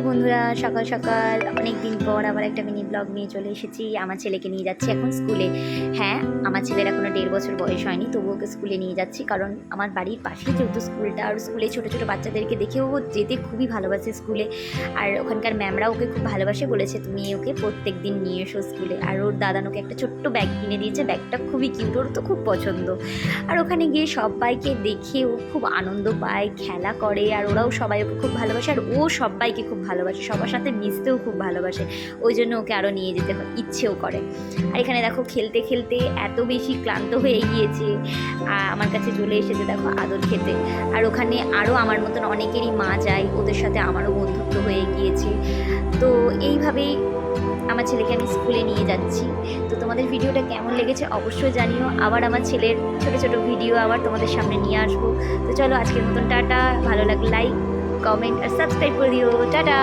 বন্ধুরা, সকাল সকাল অনেক দিন পর আবার একটা মিনি ব্লগ নিয়ে চলে এসেছি। আমার ছেলেকে নিয়ে যাচ্ছি এখন স্কুলে। হ্যাঁ, আমার ছেলের এখনও 1.5 বছর বয়স হয়নি, তবুও ওকে স্কুলে নিয়ে যাচ্ছি। কারণ আমার বাড়ির পাশেই যেহেতু স্কুলটা, আর স্কুলে ছোটো ছোটো বাচ্চাদেরকে দেখেও ও যেতে খুবই ভালোবাসে স্কুলে। আর ওখানকার ম্যামরা ওকে খুব ভালোবাসে, বলেছে তুমি ওকে প্রত্যেক দিন নিয়ে এসো স্কুলে। আর ওর দাদান ওকে একটা ছোট্ট ব্যাগ কিনে দিয়েছে, ব্যাগটা খুবই কিউট, ওর তো খুব পছন্দ। আর ওখানে গিয়ে সবাইকে দেখে ও খুব আনন্দ পায়, খেলা করে, আর ওরাও সবাই ওকে খুব ভালোবাসে। আর ও সবাইকে খুব ভালোবাসে, সবার সাথে মিশতেও খুব ভালোবাসে। ওই জন্য ওকে আরও নিয়ে যেতে ইচ্ছেও করে। আর এখানে দেখো খেলতে খেলতে এত বেশি ক্লান্ত হয়ে গিয়েছে, আমার কাছে চলে এসেছে দেখো আদর খেতে। আর ওখানে আরও আমার মতন অনেকেরই মা যায়, ওদের সাথে আমারও বন্ধুত্ব হয়ে গিয়েছে। তো এইভাবেই আমার ছেলেকে আমি স্কুলে নিয়ে যাচ্ছি। তো তোমাদের ভিডিওটা কেমন লেগেছে অবশ্যই জানিও। আবার আমার ছেলের ছোটো ছোটো ভিডিও আবার তোমাদের সামনে নিয়ে আসবো। তো চলো আজকের মতন টাটা। ভালো লাগলে লাইক, কমেন্ট আর সাবস্ক্রাইব করে দিও। টাটা।